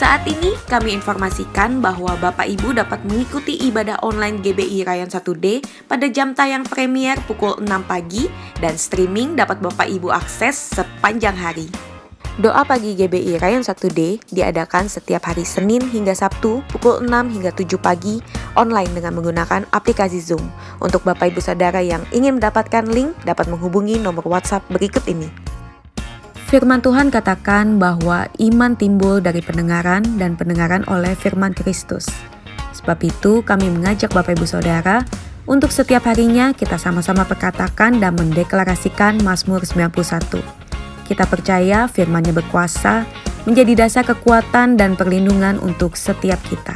Saat ini kami informasikan bahwa Bapak Ibu dapat mengikuti ibadah online GBI Rayon 1D pada jam tayang premier pukul 6 pagi dan streaming dapat Bapak Ibu akses sepanjang hari. Doa pagi GBI Rayon 1D diadakan setiap hari Senin hingga Sabtu pukul 6 hingga 7 pagi online dengan menggunakan aplikasi Zoom. Untuk Bapak Ibu Saudara yang ingin mendapatkan link dapat menghubungi nomor WhatsApp berikut ini. Firman Tuhan katakan bahwa iman timbul dari pendengaran dan pendengaran oleh firman Kristus. Sebab itu kami mengajak Bapak Ibu Saudara untuk setiap harinya kita sama-sama perkatakan dan mendeklarasikan Mazmur 91. Kita percaya firman-Nya berkuasa menjadi dasar kekuatan dan perlindungan untuk setiap kita.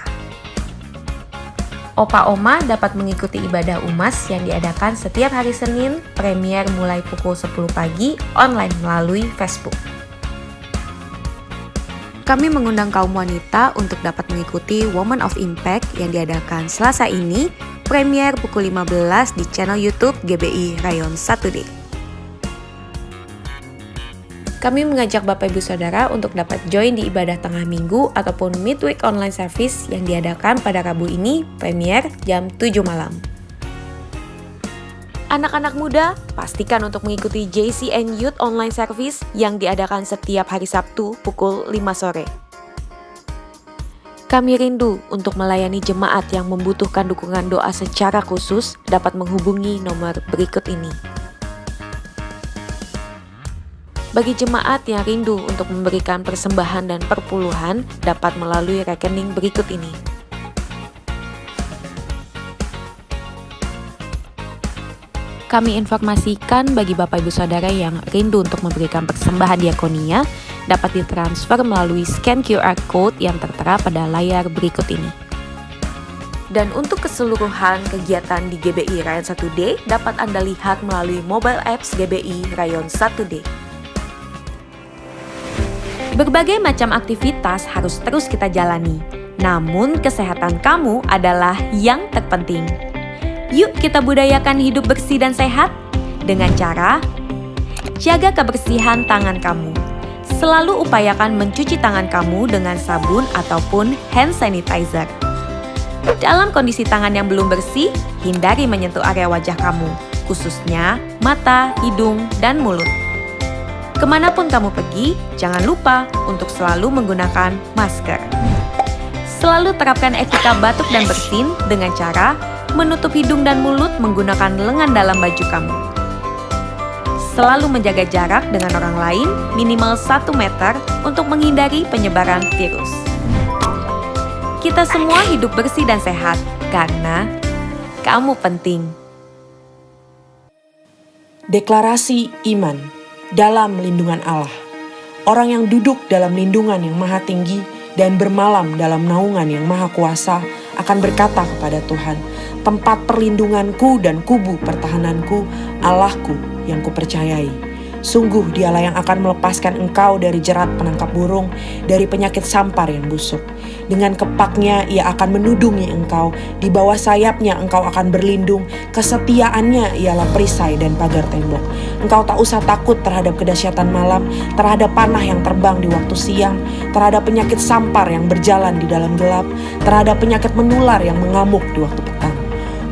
Opa-oma dapat mengikuti ibadah UMAS yang diadakan setiap hari Senin, premier mulai pukul 10 pagi, online melalui Facebook. Kami mengundang kaum wanita untuk dapat mengikuti Women of Impact yang diadakan Selasa ini, premier pukul 15 di channel YouTube GBI Rayon 1D. Kami mengajak Bapak Ibu Saudara untuk dapat join di ibadah tengah minggu ataupun midweek online service yang diadakan pada Rabu ini, premier jam 7 malam. Anak-anak muda, pastikan untuk mengikuti JCN Youth Online Service yang diadakan setiap hari Sabtu pukul 5 sore. Kami rindu untuk melayani jemaat yang membutuhkan dukungan doa secara khusus dapat menghubungi nomor berikut ini. Bagi jemaat yang rindu untuk memberikan persembahan dan perpuluhan dapat melalui rekening berikut ini. Kami informasikan bagi Bapak Ibu Saudara yang rindu untuk memberikan persembahan diakonia dapat ditransfer melalui scan QR Code yang tertera pada layar berikut ini. Dan untuk keseluruhan kegiatan di GBI Rayon 1D dapat Anda lihat melalui mobile apps GBI Rayon 1D. Berbagai macam aktivitas harus terus kita jalani, namun kesehatan kamu adalah yang terpenting. Yuk kita budayakan hidup bersih dan sehat dengan cara jaga kebersihan tangan kamu. Selalu upayakan mencuci tangan kamu dengan sabun ataupun hand sanitizer. Dalam kondisi tangan yang belum bersih, hindari menyentuh area wajah kamu, khususnya mata, hidung, dan mulut. Kemanapun kamu pergi, jangan lupa untuk selalu menggunakan masker. Selalu terapkan etika batuk dan bersin dengan cara menutup hidung dan mulut menggunakan lengan dalam baju kamu. Selalu menjaga jarak dengan orang lain minimal 1 meter untuk menghindari penyebaran virus. Kita semua hidup bersih dan sehat karena kamu penting. Deklarasi iman dalam lindungan Allah. Orang yang duduk dalam lindungan yang maha tinggi dan bermalam dalam naungan yang maha kuasa akan berkata kepada Tuhan, tempat perlindunganku dan kubu pertahananku, Allahku yang kupercayai. Sungguh dialah yang akan melepaskan engkau dari jerat penangkap burung, dari penyakit sampar yang busuk. Dengan kepaknya ia akan menudungi engkau, di bawah sayapnya engkau akan berlindung, kesetiaannya ialah perisai dan pagar tembok. Engkau tak usah takut terhadap kedahsyatan malam, terhadap panah yang terbang di waktu siang, terhadap penyakit sampar yang berjalan di dalam gelap, terhadap penyakit menular yang mengamuk di waktu petang.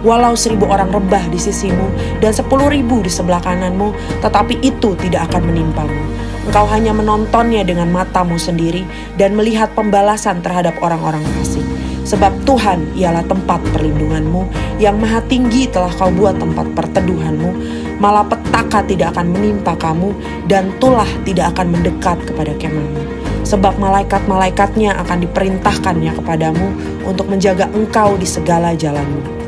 Walau 1000 orang rebah di sisimu dan 10.000 di sebelah kananmu, tetapi itu tidak akan menimpamu. Engkau hanya menontonnya dengan matamu sendiri dan melihat pembalasan terhadap orang-orang fasik. Sebab Tuhan ialah tempat perlindunganmu, yang maha tinggi telah kau buat tempat perteduhanmu. Malapetaka tidak akan menimpa kamu dan tulah tidak akan mendekat kepada kemahmu. Sebab malaikat-malaikatnya akan diperintahkannya kepadamu untuk menjaga engkau di segala jalanmu.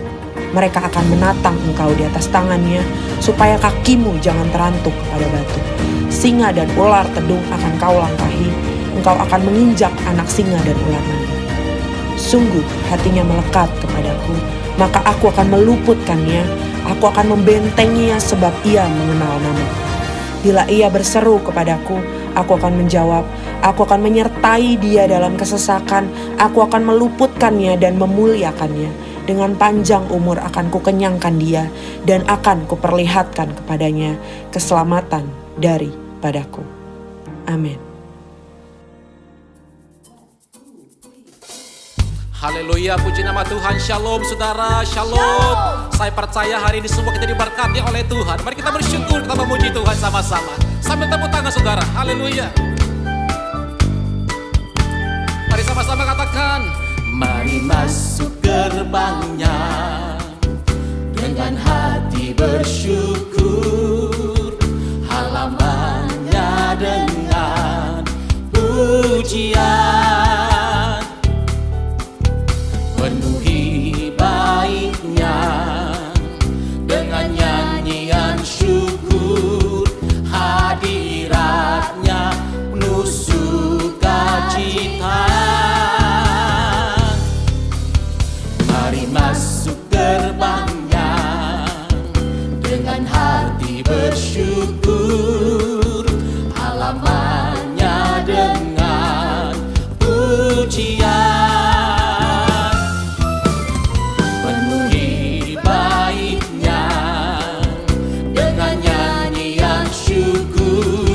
Mereka akan menatang engkau di atas tangannya, supaya kakimu jangan terantuk pada batu. Singa dan ular tedung akan kau langkahi, engkau akan menginjak anak singa dan ular naga. Sungguh hatinya melekat kepadaku, maka aku akan meluputkannya, aku akan membentenginya sebab ia mengenal namaku. Bila ia berseru kepadaku, aku akan menjawab, aku akan menyertai dia dalam kesesakan, aku akan meluputkannya dan memuliakannya. Dengan panjang umur akan kukenyangkan dia dan akan kuperlihatkan kepadanya keselamatan daripadaku. Amin. Haleluya, puji nama Tuhan. Shalom saudara, shalom. Saya percaya hari ini semua kita diberkati oleh Tuhan. Mari kita bersyukur, kita memuji Tuhan sama-sama. Sambil tepuk tangan saudara, haleluya. Mari sama-sama katakan, mari masuk gerbangnya dengan hati bersyukur, halamannya dengan pujian, penuhi baiknya dengan nyanyian syukur, hadiratnya penuh sukacita. Mari masuk gerbangnya dengan hati bersyukur, halamannya dengan pujian, penuhi baiknya dengan nyanyian syukur,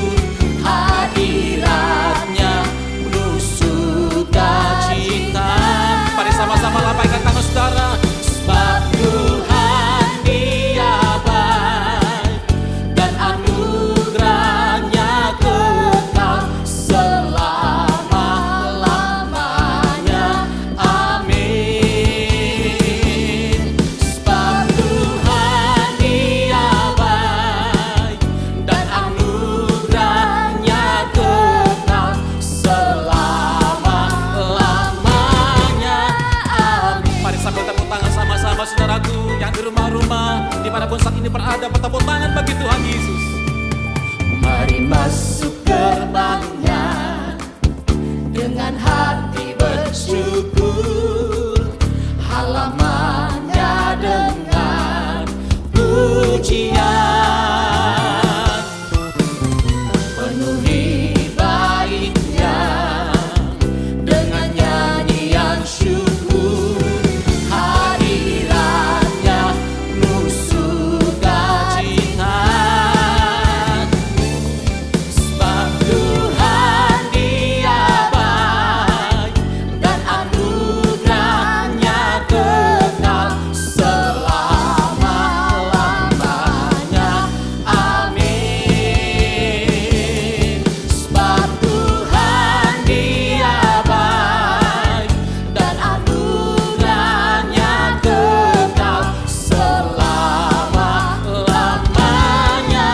hadiratnya penuh sukacita. Mari sama-sama lambaikan tangan saudara. Sebab Tuhan Dia baik dan anugerahnya kekal selama-lamanya. Amin. Sebab Tuhan Dia baik dan anugerahnya kekal selama-lamanya. Amin. Mari sambil tepuk tangan sama-sama saudaraku yang di rumah-rumah, dimanapun saat ini berada, bertepuk tangan bagi Tuhan Yesus. Mari masuk gerbangnya dengan hati bersyukur, halamannya dengan pujian, penuhi baiknya dengan nyanyian syukur, hadiratnya penuh sukacita. Sebab Tuhan Dia baik dan anugerahnya kekal selama-lamanya. Amin. Sebab Tuhan Dia baik dan anugerahnya kekal selama-lamanya.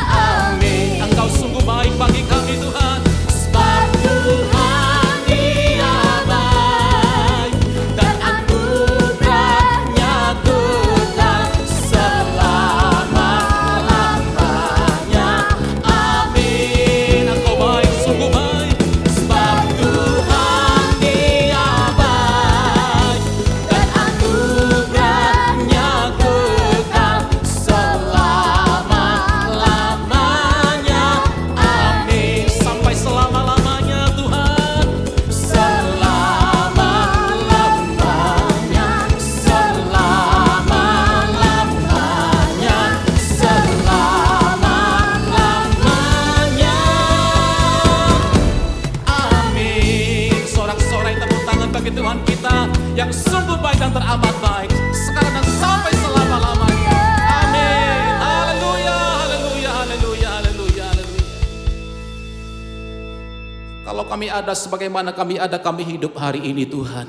Amin. Engkau sungguh baik bagi kami Tuhan. Sebab Tuhan Dia baik dan anugerahnya kekal selama-lamanya. Amin. Engkau baik, sungguh baik. Sebab Tuhan Dia baik dan anugerahnya kekal selama-lamanya. Amin. Sampai selama-lamanya Tuhan. Selama-lamanya, selama-lamanya, selama-lamanya. Amin. Sorak-sorai tepuk tangan bagi Tuhan kita yang sungguh baik dan teramat baik, sekarang dan sampai selama-lamanya. Amin. Haleluya, haleluya, haleluya, haleluya, haleluya. Kalau kami ada sebagaimana kami ada, kami hidup hari ini Tuhan,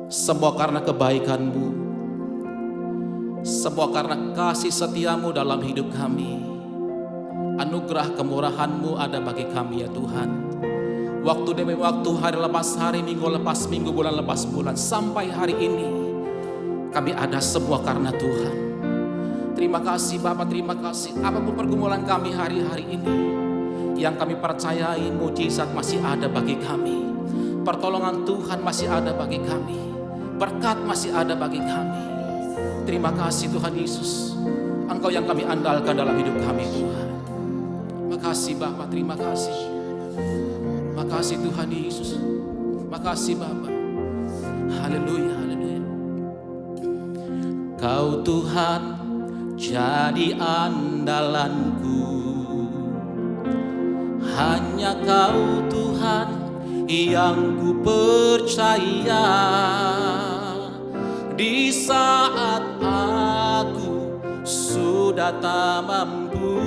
semua karena kebaikan-Mu, semua karena kasih setia-Mu dalam hidup kami. Anugerah kemurahan-Mu ada bagi kami ya Tuhan. Waktu demi waktu, hari lepas hari, minggu lepas minggu, bulan lepas bulan, sampai hari ini kami ada semua karena Tuhan. Terima kasih Bapak, terima kasih. Apapun pergumulan kami hari-hari ini, yang kami percayai mujizat masih ada bagi kami, pertolongan Tuhan masih ada bagi kami, berkat masih ada bagi kami. Terima kasih Tuhan Yesus, Engkau yang kami andalkan dalam hidup kami Tuhan. Makasih Bapak, terima kasih. Makasih Tuhan Yesus, makasih Bapak. Haleluya, haleluya. Kau Tuhan jadi andalanku, hanya Kau Tuhan yang ku percaya. Di saat aku sudah tak mampu,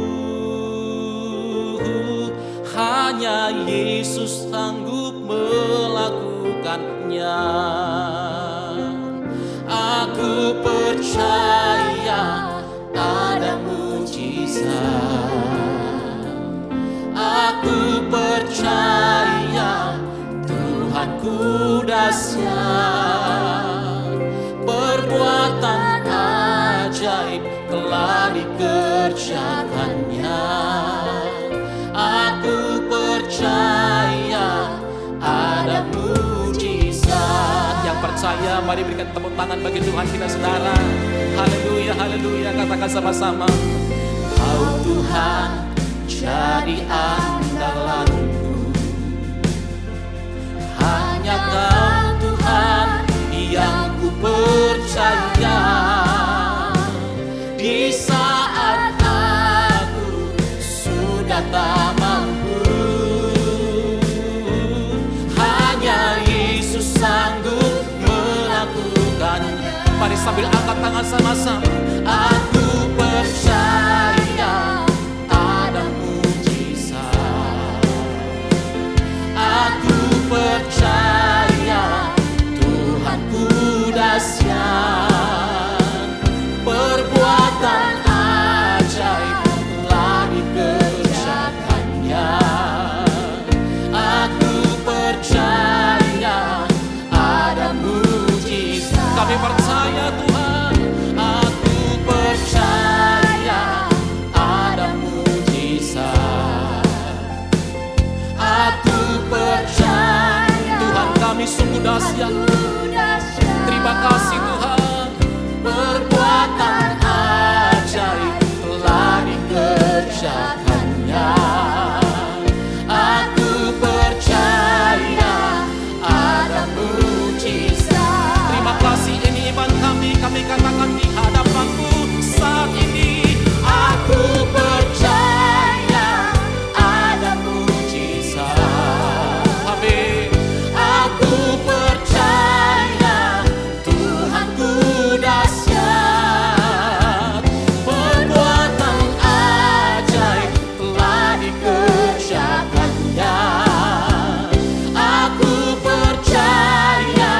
hanya Yesus sanggup melakukannya. Aku percaya ada mujizat. Aku percaya Tuhanku dahsyat. Perbuatan ajaib telah dikerjakannya. Aku percaya ada mujizat. Yang percaya mari berikan tepuk tangan bagi Tuhan kita saudara. Haleluya, haleluya, katakan sama-sama. Kau Tuhan jadi andalanku, hanya Kau Tuhan yang ku percaya. Di saat aku sudah tak mampu, hanya Yesus sanggup melakukannya. Mari sambil angkat tangan sama-sama. Aku percaya ada mujizat. Aku percaya Tuhanku dahsyat. Perbuatan ajaib telah dikerjakannya. Aku percaya ada mujizat. Kami percaya Tuhan. Aku percaya ada mujizat. Aku percaya Tuhan kami sungguh dahsyat. Terima kasih Tuhan. Perbuatan ajaib telah dikerjakannya. Aku percaya ada mujizat. Terima kasih, ini iman kami katakan di hadapanmu saat ini. Aku percaya ada mujizat. Amin. Aku percaya Tuhanku dahsyat. Perbuatan ajaib telah dikerjakannya. Aku percaya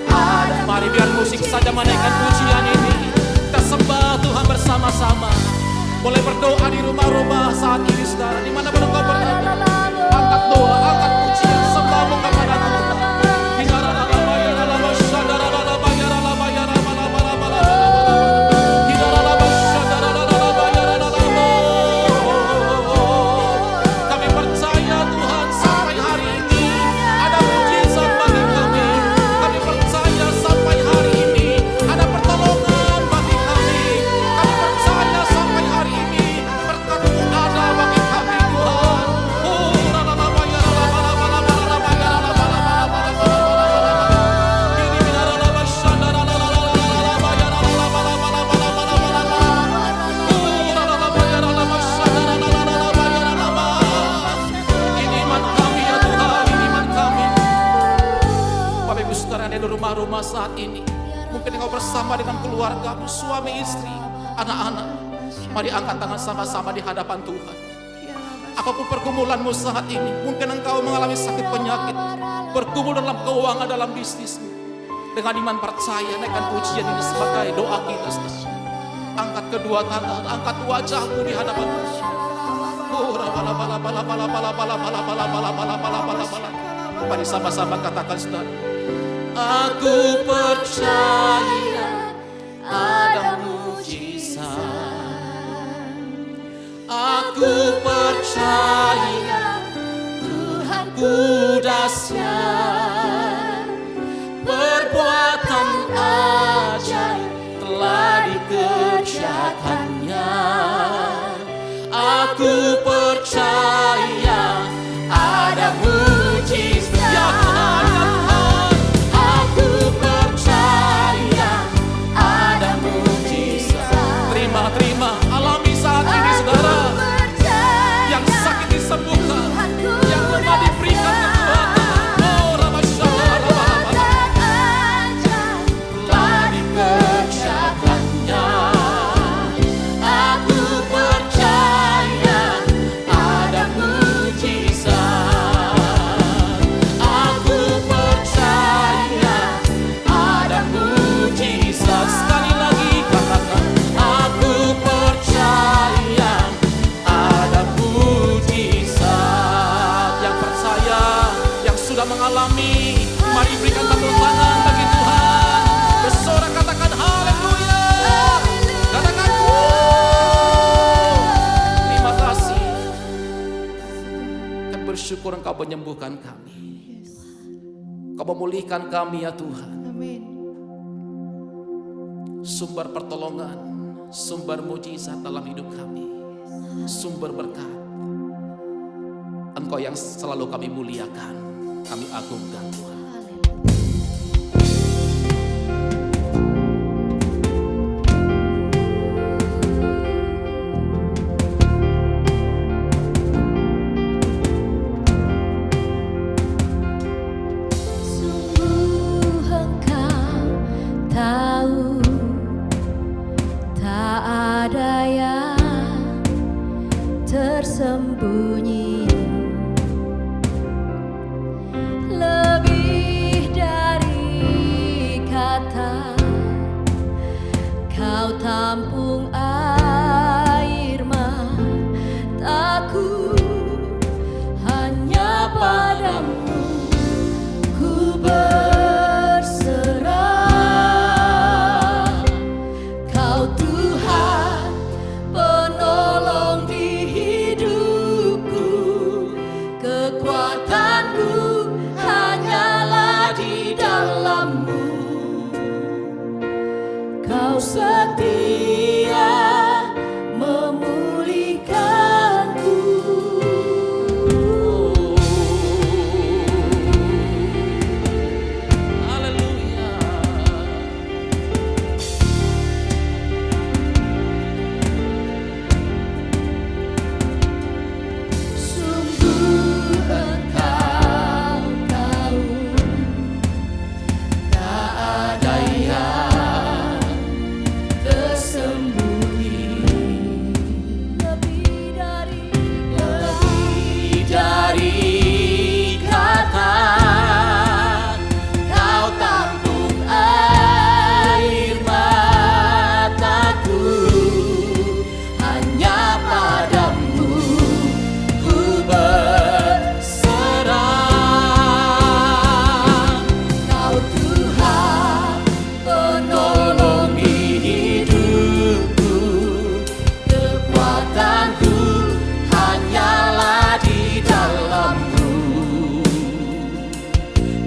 ada. Mari biar musik saja menaikkan pujian ini. Kita sembah Tuhan bersama-sama. Boleh berdoa di rumah-rumah saat ini saudara. Di mana pun engkau berada, angkat doa, angkat pujian, sembahmu kepada Tuhan. Kami percaya Tuhan sampai hari ini ada mujizat bagi kami. Kami percaya sampai hari ini ada pertolongan bagi kami. Kami percaya sampai hari ini berkat-Mu ada bagi kami Tuhan. Ini iman kami ya Tuhan, ini iman kami. Bapak Ibu Saudara yang ada di rumah-rumah saat ini, mungkin engkau bersama dengan keluargamu, suami istri, anak-anak. Mari angkat tangan sama-sama di hadapan Tuhan. Apapun pergumulanmu saat ini, mungkin engkau mengalami sakit penyakit, bergumul dalam keuangan, dalam bisnismu. Dengan iman percaya, naikkan pujian ini sebagai doa kita saudara. Angkat kedua tangan, angkat wajahmu di hadapan Tuhan. Mari sama-sama katakan saudara. Aku percaya ada mujizat. Aku percaya Tuhanku dahsyat. Perbuatan ajaib telah dikerjakannya. Aku percaya ada mujizat. Ya Tuhan, ya Tuhan. Aku percaya ada mujizat. Terima, alami saat ini saudara. Yang sakit di alami. Mari berikan tepuk tangan bagi Tuhan. Bersorak katakan haleluya. Katakan terima kasih. Kami bersyukur Engkau menyembuhkan kami. Kau memulihkan kami ya Tuhan. Sumber pertolongan, sumber mujizat dalam hidup kami, sumber berkat. Engkau yang selalu kami muliakan, kami agungkan Tuhan. Tersembunyi lebih dari kata, kau tampung air mataku, hanya padamu ku berserah. Kau Tuhan penolong di hidupku, kekuatanku hanyalah di dalam-Mu. Kau setia memulihkanku. Haleluya. Sungguh Engkau tahu, tak ada yang tersembunyi. Lebih dari kata, kau tampung air mataku, hanya padamu ku berserah. Kau Tuhan penolong di hidupku, kekuatanku hanyalah di dalam-Mu.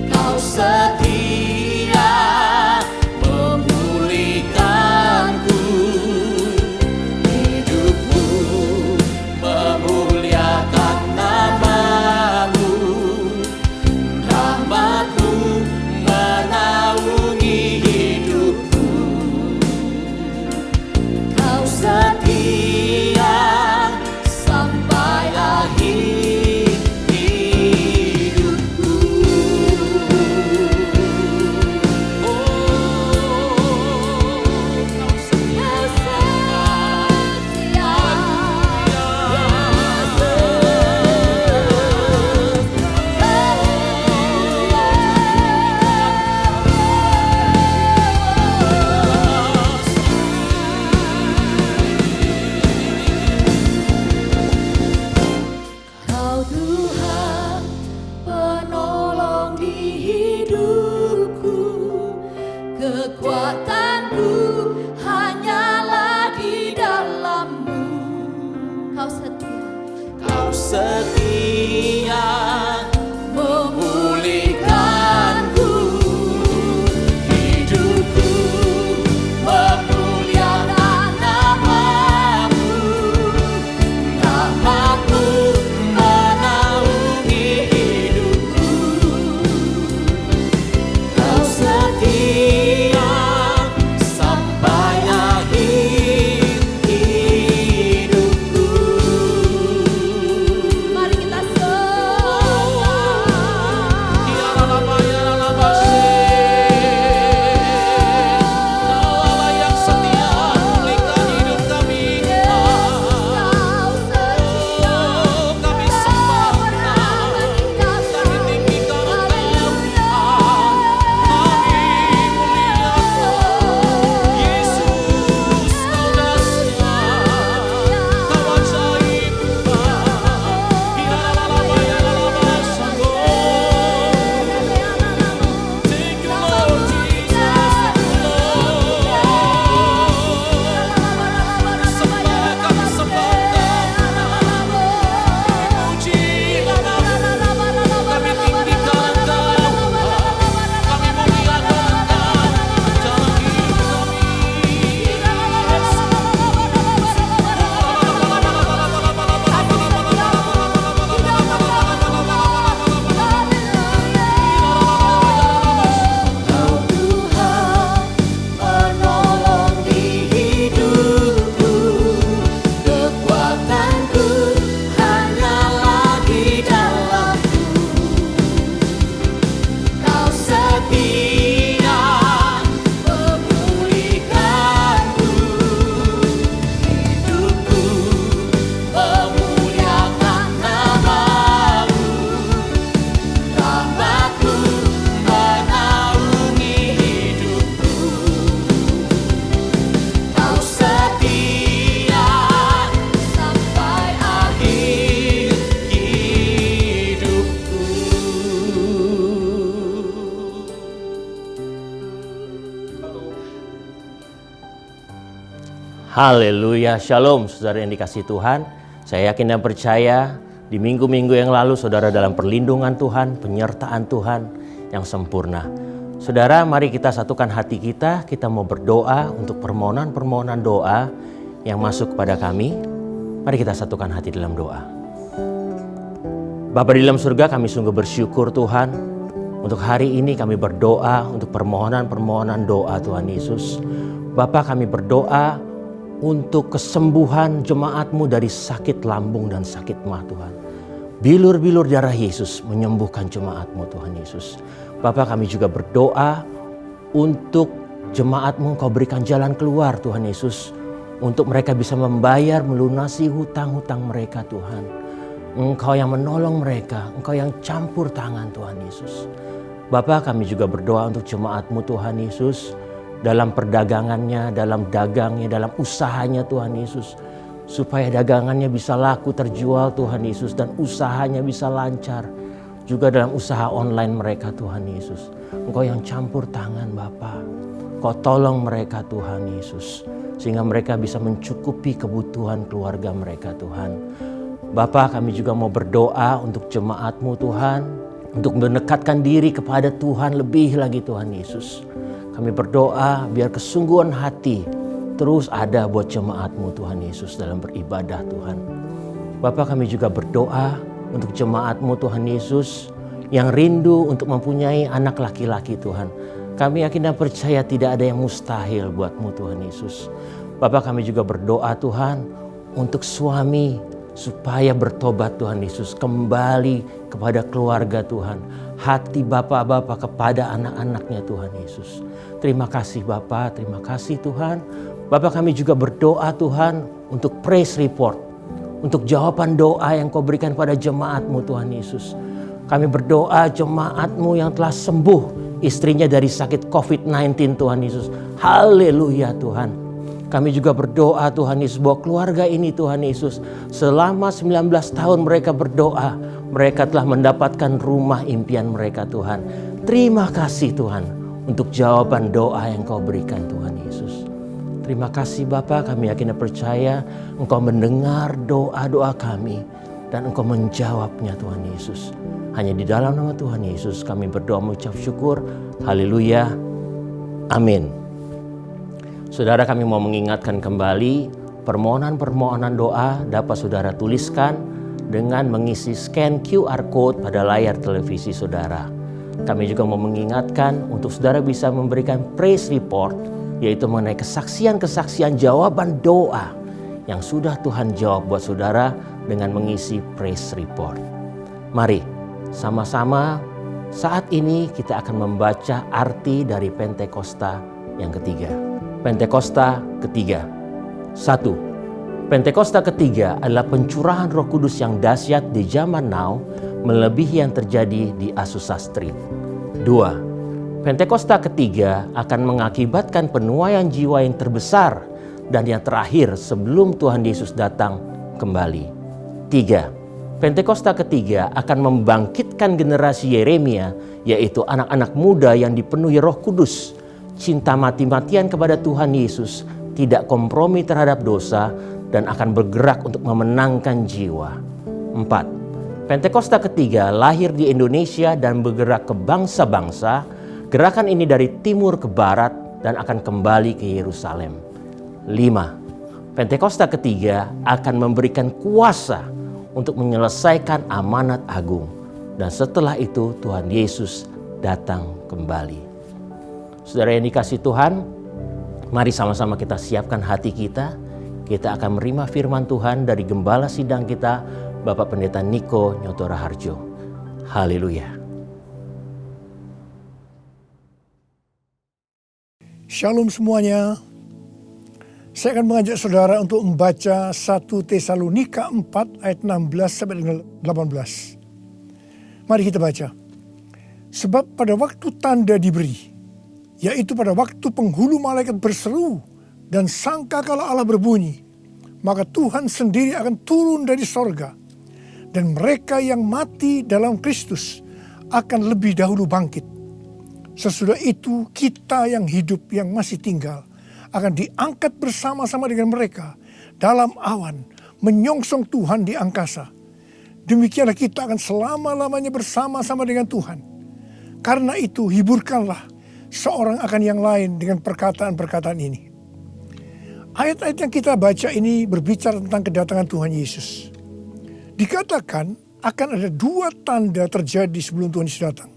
Kau setia memulihkanku, hidupku memuliakan nama-Mu, rahmat-Mu menaungi hidupku. Kau setia sampai akhir hidupku. Kau setia, Kau Tuhan penolong di hidupku, kekuatanku hanyalah di dalam-Mu. Kau setia memulihkanku, hidupku memuliakan nama-Mu, rahmat-Mu menaungi Haleluya, shalom saudara yang dikasihi Tuhan. Saya yakin dan percaya di minggu-minggu yang lalu saudara dalam perlindungan Tuhan, penyertaan Tuhan yang sempurna. Saudara, mari kita satukan hati kita mau berdoa untuk permohonan-permohonan doa yang masuk kepada kami. Mari kita satukan hati dalam doa. Bapa di dalam surga, kami sungguh bersyukur Tuhan. Untuk hari ini kami berdoa untuk permohonan-permohonan doa Tuhan Yesus. Bapa, kami berdoa untuk kesembuhan jemaat-Mu dari sakit lambung dan sakit mah Tuhan. Bilur-bilur darah Yesus menyembuhkan jemaat-Mu Tuhan Yesus. Bapa, kami juga berdoa untuk jemaat-Mu, Engkau berikan jalan keluar Tuhan Yesus. Untuk mereka bisa membayar, melunasi hutang-hutang mereka Tuhan. Engkau yang menolong mereka, Engkau yang campur tangan Tuhan Yesus. Bapa, kami juga berdoa untuk jemaat-Mu Tuhan Yesus. Dalam perdagangannya, dalam dagangnya, dalam usahanya Tuhan Yesus. Supaya dagangannya bisa laku terjual Tuhan Yesus dan usahanya bisa lancar. Juga dalam usaha online mereka Tuhan Yesus. Engkau yang campur tangan Bapa. Kau tolong mereka Tuhan Yesus. Sehingga mereka bisa mencukupi kebutuhan keluarga mereka Tuhan. Bapa, kami juga mau berdoa untuk jemaat-Mu Tuhan. Untuk mendekatkan diri kepada Tuhan lebih lagi Tuhan Yesus. Kami berdoa biar kesungguhan hati terus ada buat jemaat-Mu Tuhan Yesus dalam beribadah Tuhan. Bapa, kami juga berdoa untuk jemaat-Mu Tuhan Yesus yang rindu untuk mempunyai anak laki-laki Tuhan. Kami yakin dan percaya tidak ada yang mustahil buat-Mu Tuhan Yesus. Bapa, kami juga berdoa Tuhan untuk suami supaya bertobat Tuhan Yesus. Kembali kepada keluarga Tuhan. Hati Bapak-Bapak kepada anak-anaknya Tuhan Yesus. Terima kasih Bapa, terima kasih Tuhan. Bapak, kami juga berdoa Tuhan untuk praise report. Untuk jawaban doa yang Kau berikan pada jemaat-Mu Tuhan Yesus. Kami berdoa jemaat-Mu yang telah sembuh istrinya dari sakit COVID-19 Tuhan Yesus. Haleluya Tuhan. Kami juga berdoa Tuhan Yesus bahwa keluarga ini Tuhan Yesus selama 19 tahun mereka berdoa. Mereka telah mendapatkan rumah impian mereka Tuhan. Terima kasih Tuhan untuk jawaban doa yang Kau berikan Tuhan Yesus. Terima kasih Bapa, kami yakin dan percaya Engkau mendengar doa-doa kami. Dan Engkau menjawabnya Tuhan Yesus. Hanya di dalam nama Tuhan Yesus kami berdoa mengucap syukur. Haleluya. Amin. Saudara, kami mau mengingatkan kembali permohonan-permohonan doa dapat saudara tuliskan dengan mengisi scan QR code pada layar televisi saudara. Kami juga mau mengingatkan untuk saudara bisa memberikan praise report, yaitu mengenai kesaksian-kesaksian jawaban doa yang sudah Tuhan jawab buat saudara dengan mengisi praise report. Mari sama-sama saat ini kita akan membaca arti dari Pentakosta yang ketiga. Pentakosta ketiga. 1. Pentakosta ketiga adalah pencurahan Roh Kudus yang dahsyat di zaman now melebihi yang terjadi di Azusa Street. 2. Pentakosta ketiga akan mengakibatkan penuaian jiwa yang terbesar dan yang terakhir sebelum Tuhan Yesus datang kembali. 3. Pentakosta ketiga akan membangkitkan generasi Yeremia, yaitu anak-anak muda yang dipenuhi Roh Kudus, cinta mati-matian kepada Tuhan Yesus, tidak kompromi terhadap dosa, dan akan bergerak untuk memenangkan jiwa. 4. Pentakosta ketiga lahir di Indonesia dan bergerak ke bangsa-bangsa. Gerakan ini dari timur ke barat dan akan kembali ke Yerusalem. 5. Pentakosta ketiga akan memberikan kuasa untuk menyelesaikan amanat agung. Dan setelah itu Tuhan Yesus datang kembali. Saudara yang dikasihi Tuhan, mari sama-sama kita siapkan hati kita. Kita akan menerima firman Tuhan dari Gembala Sidang kita, Bapak Pendeta Niko Nyoto Raharjo. Haleluya. Shalom semuanya. Saya akan mengajak saudara untuk membaca 1 Tesalonika 4 ayat 16 sampai dengan 18. Mari kita baca. Sebab pada waktu tanda diberi, yaitu pada waktu penghulu malaikat berseru dan sangkakala Allah berbunyi, maka Tuhan sendiri akan turun dari sorga, dan mereka yang mati dalam Kristus akan lebih dahulu bangkit. Sesudah itu kita yang hidup yang masih tinggal akan diangkat bersama-sama dengan mereka dalam awan, menyongsong Tuhan di angkasa. Demikianlah kita akan selama-lamanya bersama-sama dengan Tuhan. Karena itu hiburkanlah seorang akan yang lain dengan perkataan-perkataan ini. Ayat-ayat yang kita baca ini berbicara tentang kedatangan Tuhan Yesus. Dikatakan akan ada 2 tanda terjadi sebelum Tuhan Yesus datang.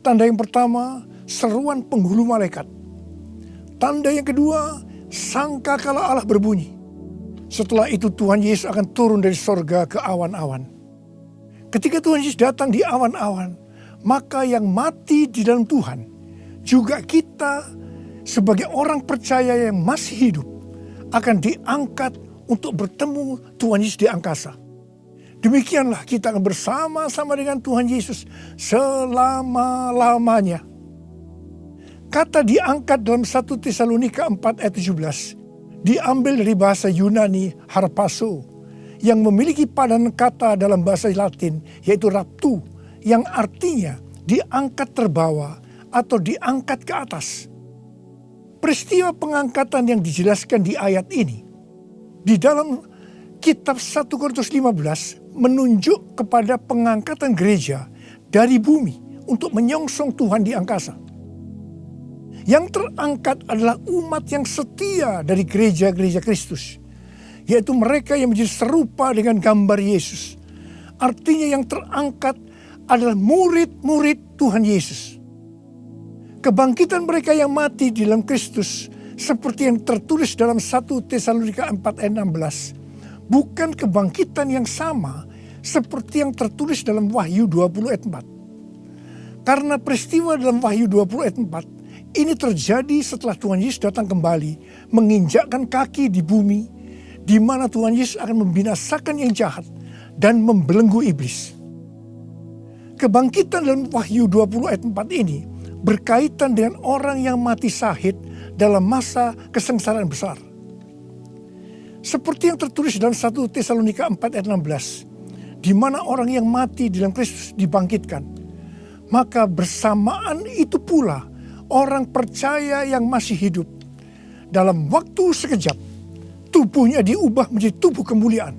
Tanda yang pertama, seruan penghulu malaikat. Tanda yang kedua, sangkakala Allah berbunyi. Setelah itu Tuhan Yesus akan turun dari sorga ke awan-awan. Ketika Tuhan Yesus datang di awan-awan, maka yang mati di dalam Tuhan, juga kita sebagai orang percaya yang masih hidup, akan diangkat untuk bertemu Tuhan Yesus di angkasa. Demikianlah kita akan bersama-sama dengan Tuhan Yesus selama-lamanya. Kata diangkat dalam 1 Tesalonika 4 ayat 17 diambil dari bahasa Yunani harpazo yang memiliki padanan kata dalam bahasa Latin yaitu raptu yang artinya diangkat terbawa atau diangkat ke atas. Peristiwa pengangkatan yang dijelaskan di ayat ini di dalam kitab 1 Korintus 15 menunjuk kepada pengangkatan gereja dari bumi untuk menyongsong Tuhan di angkasa. Yang terangkat adalah umat yang setia dari gereja-gereja Kristus, yaitu mereka yang menjadi serupa dengan gambar Yesus. Artinya yang terangkat adalah murid-murid Tuhan Yesus. Kebangkitan mereka yang mati di dalam Kristus seperti yang tertulis dalam 1 Tesalonika 4 ayat 16 bukan kebangkitan yang sama seperti yang tertulis dalam Wahyu 20 ayat 4. Karena peristiwa dalam Wahyu 20 ayat 4 ini terjadi setelah Tuhan Yesus datang kembali menginjakkan kaki di bumi di mana Tuhan Yesus akan membinasakan yang jahat dan membelenggu iblis. Kebangkitan dalam Wahyu 20 ayat 4 ini berkaitan dengan orang yang mati syahid dalam masa kesengsaraan besar. Seperti yang tertulis dalam 1 Tesalonika 4 ayat 16, di mana orang yang mati di dalam Kristus dibangkitkan. Maka bersamaan itu pula orang percaya yang masih hidup dalam waktu sekejap tubuhnya diubah menjadi tubuh kemuliaan.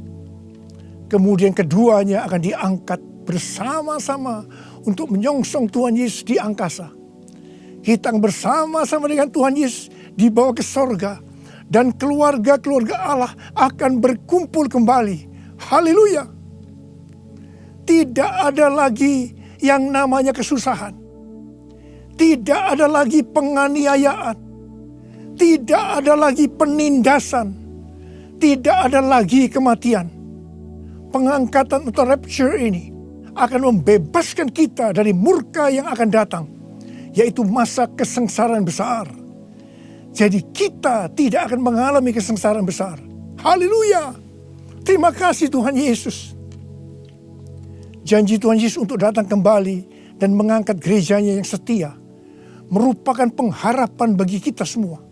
Kemudian keduanya akan diangkat bersama-sama untuk menyongsong Tuhan Yesus di angkasa. Kita bersama-sama dengan Tuhan Yesus dibawa ke sorga dan keluarga-keluarga Allah akan berkumpul kembali. Haleluya. Tidak ada lagi yang namanya kesusahan. Tidak ada lagi penganiayaan. Tidak ada lagi penindasan. Tidak ada lagi kematian. Pengangkatan atau rapture ini akan membebaskan kita dari murka yang akan datang, yaitu masa kesengsaraan besar. Jadi kita tidak akan mengalami kesengsaraan besar. Haleluya. Terima kasih Tuhan Yesus. Janji Tuhan Yesus untuk datang kembali dan mengangkat gerejanya yang setia merupakan pengharapan bagi kita semua.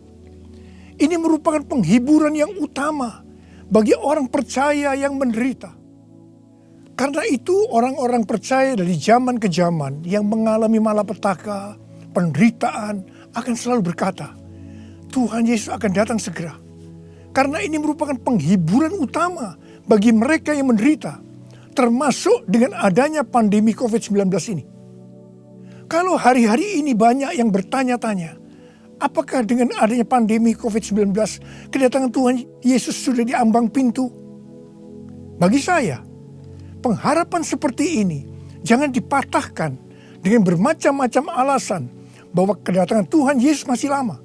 Ini merupakan penghiburan yang utama bagi orang percaya yang menderita. Karena itu orang-orang percaya dari zaman ke zaman yang mengalami malapetaka, penderitaan akan selalu berkata, Tuhan Yesus akan datang segera. Karena ini merupakan penghiburan utama bagi mereka yang menderita, termasuk dengan adanya pandemi COVID-19 ini. Kalau hari-hari ini banyak yang bertanya-tanya, apakah dengan adanya pandemi COVID-19 kedatangan Tuhan Yesus sudah di ambang pintu? Bagi saya, pengharapan seperti ini jangan dipatahkan dengan bermacam-macam alasan bahwa kedatangan Tuhan Yesus masih lama.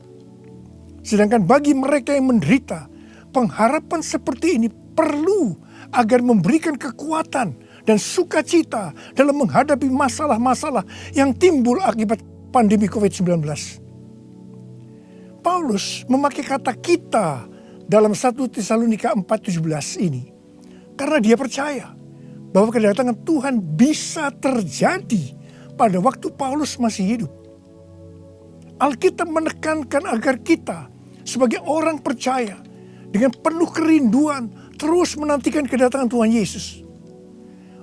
Sedangkan bagi mereka yang menderita, pengharapan seperti ini perlu agar memberikan kekuatan dan sukacita dalam menghadapi masalah-masalah yang timbul akibat pandemi COVID-19. Paulus memakai kata kita dalam 1 Tesalonika 4:17 ini karena dia percaya bahwa kedatangan Tuhan bisa terjadi pada waktu Paulus masih hidup. Alkitab menekankan agar kita sebagai orang percaya dengan penuh kerinduan terus menantikan kedatangan Tuhan Yesus.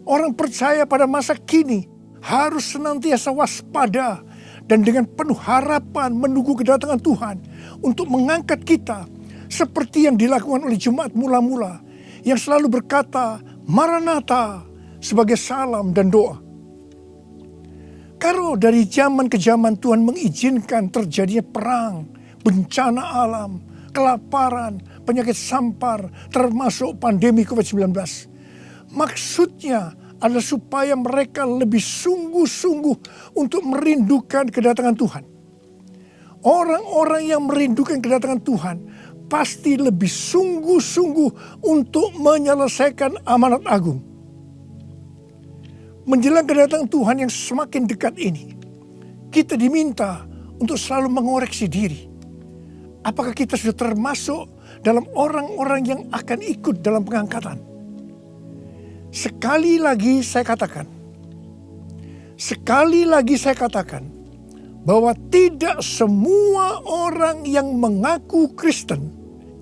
Orang percaya pada masa kini harus senantiasa waspada dan dengan penuh harapan menunggu kedatangan Tuhan untuk mengangkat kita seperti yang dilakukan oleh jemaat mula-mula yang selalu berkata Maranatha sebagai salam dan doa. Kalau dari zaman ke zaman Tuhan mengizinkan terjadinya perang, bencana alam, kelaparan, penyakit sampar, termasuk pandemi COVID-19. Maksudnya adalah supaya mereka lebih sungguh-sungguh untuk merindukan kedatangan Tuhan. Orang-orang yang merindukan kedatangan Tuhan pasti lebih sungguh-sungguh untuk menyelesaikan amanat agung. Menjelang kedatangan Tuhan yang semakin dekat ini, kita diminta untuk selalu mengoreksi diri. Apakah kita sudah termasuk dalam orang-orang yang akan ikut dalam pengangkatan? Sekali lagi saya katakan, bahwa tidak semua orang yang mengaku Kristen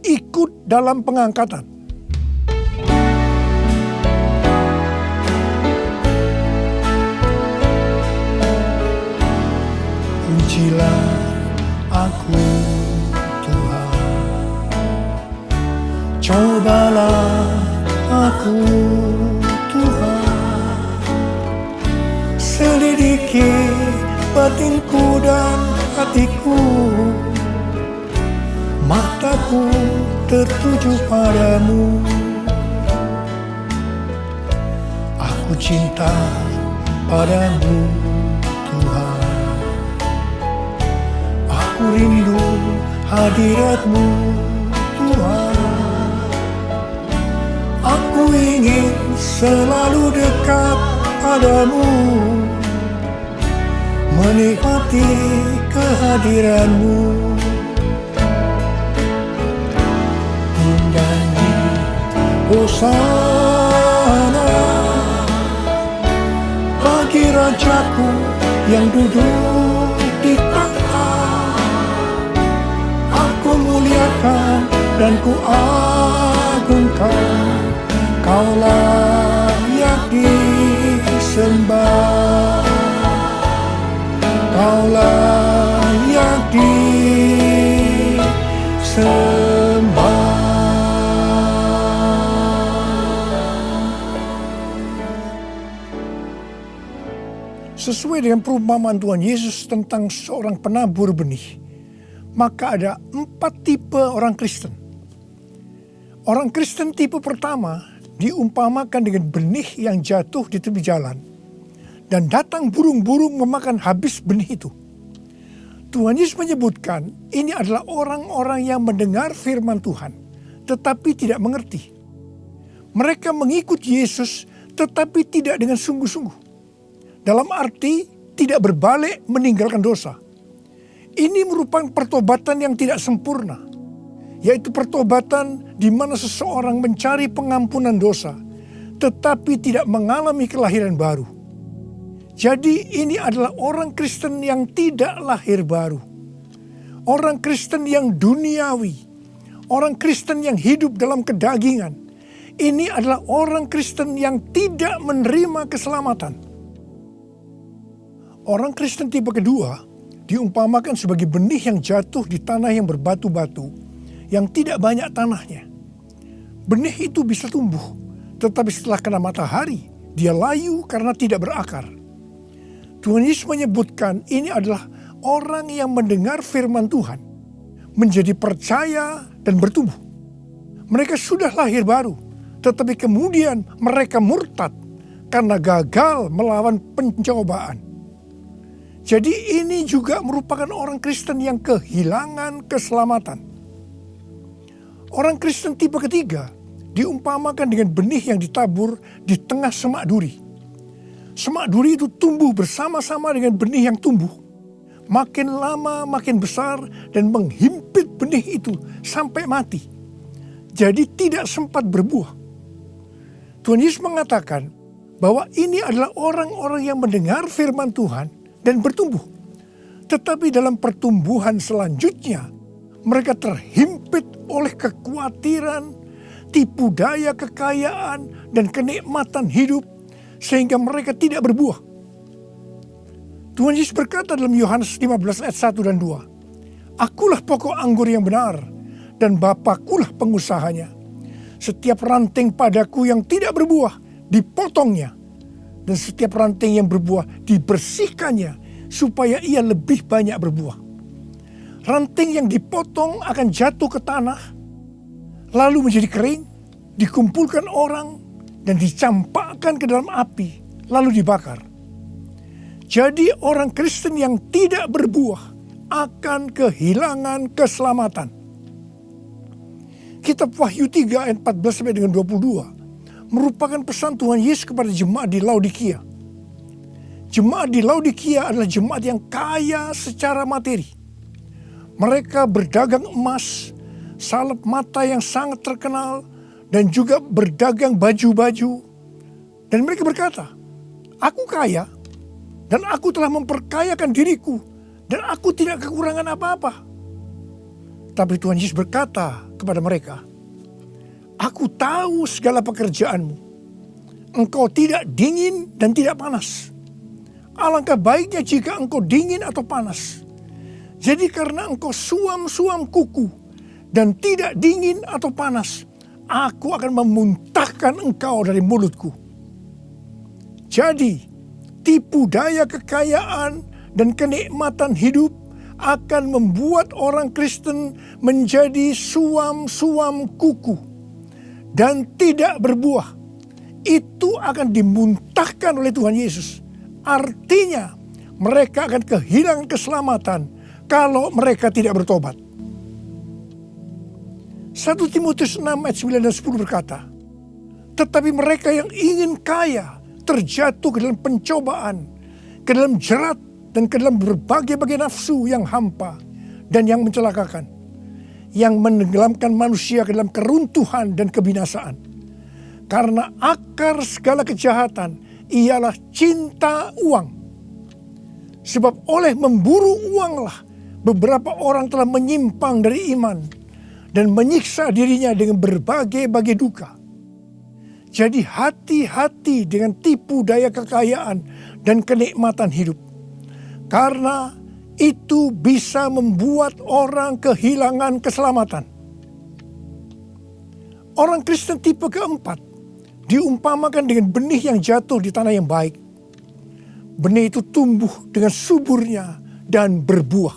ikut dalam pengangkatan. Pujilah aku Tuhan, cobalah aku Tuhan, selidiki batinku dan hatiku, mataku tertuju padamu. Aku cinta padamu Tuhan, aku rindu hadirat-Mu Tuhan. Aku ingin selalu dekat padamu, menikmati kehadiran-Mu. Menyanyi Hosana bagi Rajaku yang duduk di takhta. Aku muliakan dan ku agungkan, Kau layak disembah, Kau layak disembah. Sesuai dengan perumpamaan Tuhan Yesus tentang seorang penabur benih, maka ada 4 tipe orang Kristen. Orang Kristen tipe pertama diumpamakan dengan benih yang jatuh di tepi jalan, dan datang burung-burung memakan habis benih itu. Tuhan Yesus menyebutkan ini adalah orang-orang yang mendengar firman Tuhan, tetapi tidak mengerti. Mereka mengikut Yesus, tetapi tidak dengan sungguh-sungguh. Dalam arti tidak berbalik meninggalkan dosa. Ini merupakan pertobatan yang tidak sempurna, yaitu pertobatan di mana seseorang mencari pengampunan dosa, tetapi tidak mengalami kelahiran baru. Jadi ini adalah orang Kristen yang tidak lahir baru. Orang Kristen yang duniawi. Orang Kristen yang hidup dalam kedagingan. Ini adalah orang Kristen yang tidak menerima keselamatan. Orang Kristen tipe kedua diumpamakan sebagai benih yang jatuh di tanah yang berbatu-batu, yang tidak banyak tanahnya. Benih itu bisa tumbuh, tetapi setelah kena matahari, dia layu karena tidak berakar. Tuhan Yesus menyebutkan ini adalah orang yang mendengar firman Tuhan, menjadi percaya dan bertumbuh. Mereka sudah lahir baru, tetapi kemudian mereka murtad karena gagal melawan pencobaan. Jadi ini juga merupakan orang Kristen yang kehilangan keselamatan. Orang Kristen tipe ketiga diumpamakan dengan benih yang ditabur di tengah semak duri. Semak duri itu tumbuh bersama-sama dengan benih yang tumbuh. Makin lama makin besar dan menghimpit benih itu sampai mati. Jadi tidak sempat berbuah. Tuhan Yesus mengatakan bahwa ini adalah orang-orang yang mendengar firman Tuhan dan bertumbuh. Tetapi dalam pertumbuhan selanjutnya, mereka terhimpit oleh kekhawatiran, tipu daya kekayaan, dan kenikmatan hidup, sehingga mereka tidak berbuah. Tuhan Yesus berkata dalam Yohanes 15 ayat 1 dan 2, "Akulah pokok anggur yang benar, dan Bapakulah pengusahanya. Setiap ranting padaku yang tidak berbuah, dipotongnya. Dan setiap ranting yang berbuah, dibersihkannya, supaya ia lebih banyak berbuah. Ranting yang dipotong akan jatuh ke tanah, lalu menjadi kering, dikumpulkan orang, dan dicampakkan ke dalam api, lalu dibakar. Jadi orang Kristen yang tidak berbuah akan kehilangan keselamatan." Kitab Wahyu 3 ayat 14 sampai dengan 22 merupakan pesan Tuhan Yesus kepada jemaat di Laodikia. Jemaat di Laodikia adalah jemaat yang kaya secara materi. Mereka berdagang emas, salep mata yang sangat terkenal, dan juga berdagang baju-baju. Dan mereka berkata, "Aku kaya, dan aku telah memperkayakan diriku, dan aku tidak kekurangan apa-apa." Tapi Tuhan Yesus berkata kepada mereka, "Aku tahu segala pekerjaanmu. Engkau tidak dingin dan tidak panas. Alangkah baiknya jika engkau dingin atau panas. Jadi karena engkau suam-suam kuku dan tidak dingin atau panas, aku akan memuntahkan engkau dari mulutku." Jadi, tipu daya kekayaan dan kenikmatan hidup akan membuat orang Kristen menjadi suam-suam kuku dan tidak berbuah. Itu akan dimuntahkan oleh Tuhan Yesus. Artinya mereka akan kehilangan keselamatan kalau mereka tidak bertobat. 1 Timotius 6 ayat 9 dan 10 berkata, "Tetapi mereka yang ingin kaya terjatuh ke dalam pencobaan, ke dalam jerat, dan ke dalam berbagai-bagai nafsu yang hampa dan yang mencelakakan, yang menenggelamkan manusia ke dalam keruntuhan dan kebinasaan. Karena akar segala kejahatan ialah cinta uang. Sebab oleh memburu uanglah beberapa orang telah menyimpang dari iman dan menyiksa dirinya dengan berbagai-bagai duka. Jadi hati-hati dengan tipu daya kekayaan dan kenikmatan hidup. Karena itu bisa membuat orang kehilangan keselamatan." Orang Kristen tipe keempat diumpamakan dengan benih yang jatuh di tanah yang baik. Benih itu tumbuh dengan suburnya dan berbuah.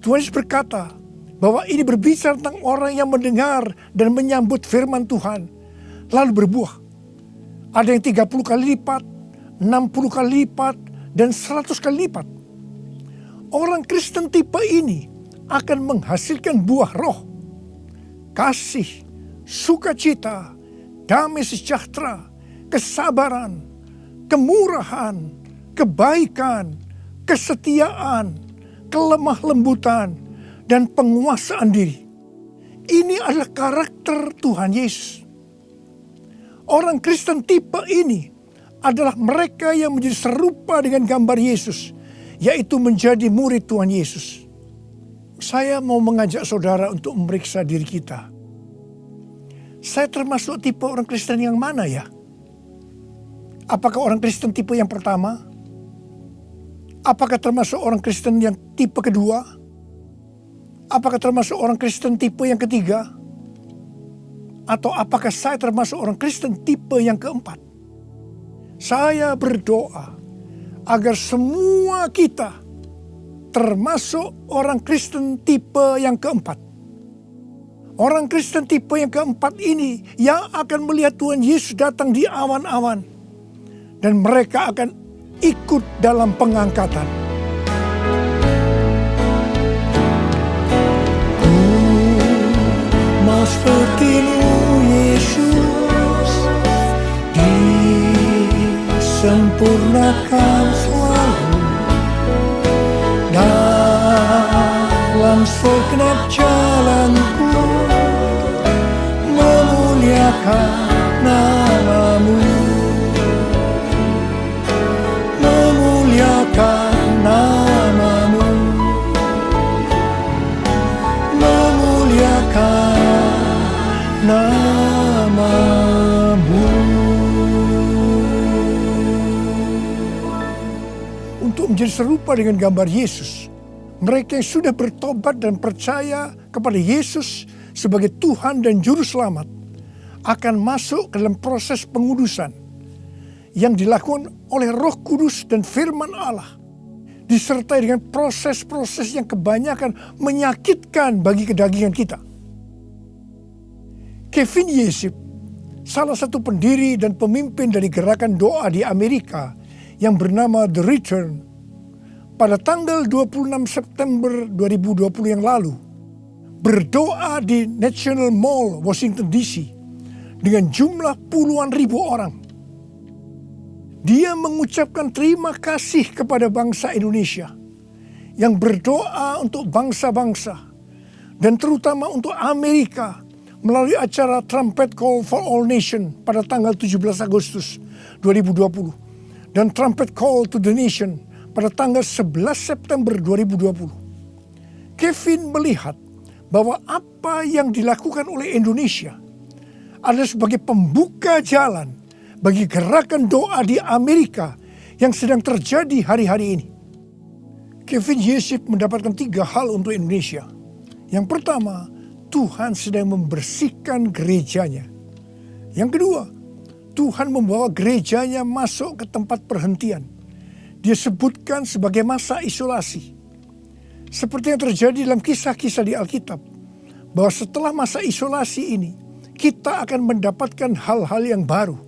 Tuhan Yesus berkata bahwa ini berbicara tentang orang yang mendengar dan menyambut firman Tuhan, lalu berbuah. Ada yang 30 kali lipat, 60 kali lipat, dan 100 kali lipat. Orang Kristen tipe ini akan menghasilkan buah roh, kasih, sukacita, damai sejahtera, kesabaran, kemurahan, kebaikan, kesetiaan, kelemah lembutan, dan penguasaan diri. Ini adalah karakter Tuhan Yesus. Orang Kristen tipe ini adalah mereka yang menjadi serupa dengan gambar Yesus, yaitu menjadi murid Tuhan Yesus. Saya mau mengajak saudara untuk memeriksa diri kita. Saya termasuk tipe orang Kristen yang mana ya? Apakah orang Kristen tipe yang pertama? Apakah termasuk orang Kristen yang tipe kedua? Apakah termasuk orang Kristen tipe yang ketiga? Atau apakah saya termasuk orang Kristen tipe yang keempat? Saya berdoa agar semua kita termasuk orang Kristen tipe yang keempat. Orang Kristen tipe yang keempat ini yang akan melihat Tuhan Yesus datang di awan-awan. Dan mereka akan ikut dalam pengangkatan. Ku mau seperti-Mu Yesus, disempurnakan selalu dalam segenap jalanku, memuliakan nama-Mu, memuliakan nama-Mu, memuliakan nama-Mu. untuk menjadi serupa dengan gambar Yesus. Mereka yang sudah bertobat dan percaya kepada Yesus sebagai Tuhan dan Juru Selamat akan masuk ke dalam proses pengudusan yang dilakukan oleh Roh Kudus dan firman Allah, disertai dengan proses-proses yang kebanyakan menyakitkan bagi kedagingan kita. Kevin Yesip, salah satu pendiri dan pemimpin dari gerakan doa di Amerika yang bernama The Return, pada tanggal 26 September 2020 yang lalu, berdoa di National Mall, Washington DC, dengan jumlah puluhan ribu orang. Dia mengucapkan terima kasih kepada bangsa Indonesia yang berdoa untuk bangsa-bangsa dan terutama untuk Amerika melalui acara Trumpet Call for All Nation pada tanggal 17 Agustus 2020 dan Trumpet Call to the Nation pada tanggal 11 September 2020. Kevin melihat bahwa apa yang dilakukan oleh Indonesia adalah sebagai pembuka jalan bagi gerakan doa di Amerika yang sedang terjadi hari-hari ini. Kevin Yesip mendapatkan 3 hal untuk Indonesia. Yang pertama, Tuhan sedang membersihkan gerejanya. Yang kedua, Tuhan membawa gerejanya masuk ke tempat perhentian. Dia sebutkan sebagai masa isolasi. Seperti yang terjadi dalam kisah-kisah di Alkitab, bahwa setelah masa isolasi ini, kita akan mendapatkan hal-hal yang baru.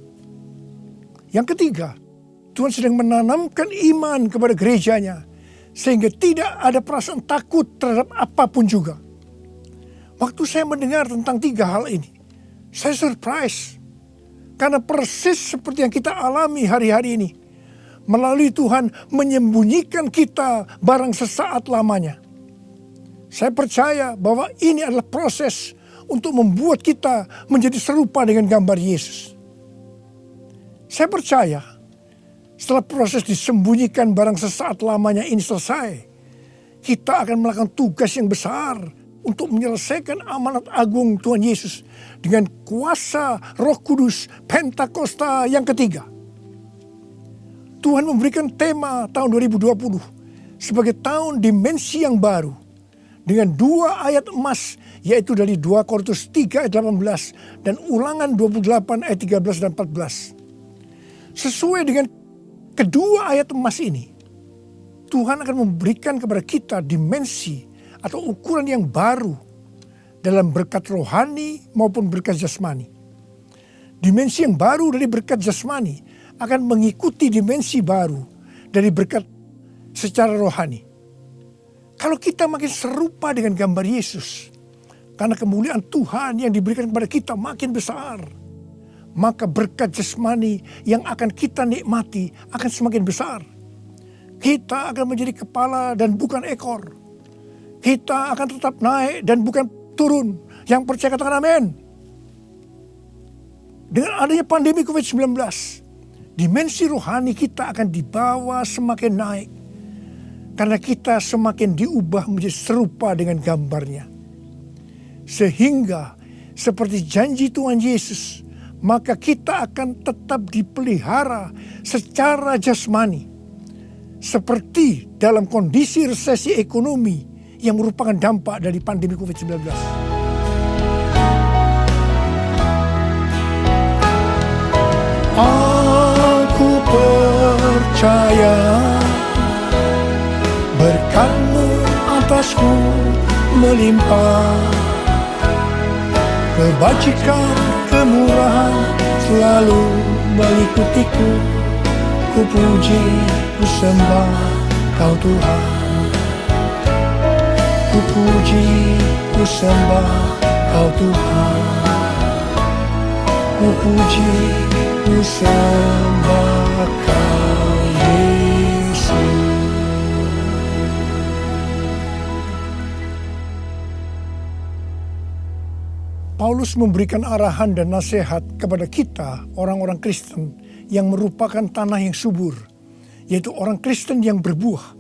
Yang ketiga, Tuhan sedang menanamkan iman kepada gerejanya, sehingga tidak ada perasaan takut terhadap apapun juga. Waktu saya mendengar tentang 3 hal ini, saya surprise. Karena persis seperti yang kita alami hari-hari ini, melalui Tuhan menyembunyikan kita barang sesaat lamanya. Saya percaya bahwa ini adalah proses untuk membuat kita menjadi serupa dengan gambar Yesus. Saya percaya setelah proses disembunyikan barang sesaat lamanya ini selesai, kita akan melakukan tugas yang besar untuk menyelesaikan amanat agung Tuhan Yesus dengan kuasa Roh Kudus Pentakosta yang ketiga. Tuhan memberikan tema tahun 2020 sebagai tahun dimensi yang baru dengan 2 ayat emas, yaitu dari 2 Korintus 3 ayat 18 dan Ulangan 28 ayat 13 dan 14. Sesuai dengan kedua ayat emas ini, Tuhan akan memberikan kepada kita dimensi atau ukuran yang baru dalam berkat rohani maupun berkat jasmani. Dimensi yang baru dari berkat jasmani akan mengikuti dimensi baru dari berkat secara rohani. Kalau kita makin serupa dengan gambar Yesus, karena kemuliaan Tuhan yang diberikan kepada kita makin besar, maka berkat jasmani yang akan kita nikmati akan semakin besar. Kita akan menjadi kepala dan bukan ekor. Kita akan tetap naik dan bukan turun. Yang percaya katakan amin. Dengan adanya pandemi COVID-19, dimensi rohani kita akan dibawa semakin naik. Karena kita semakin diubah menjadi serupa dengan gambarnya. Sehingga seperti janji Tuhan Yesus, maka kita akan tetap dipelihara secara jasmani. Seperti dalam kondisi resesi ekonomi yang merupakan dampak dari pandemi COVID-19. Aku percaya berkat-Mu atasku melimpah, kebajikan, kemurahan selalu mengikutiku. Ku puji, ku sembah Kau Tuhan. Ku puji, ku sembah Kau Tuhan. Ku puji, ku sembah Kau Yesus. Paulus memberikan arahan dan nasihat kepada kita, orang-orang Kristen yang merupakan tanah yang subur, yaitu orang Kristen yang berbuah.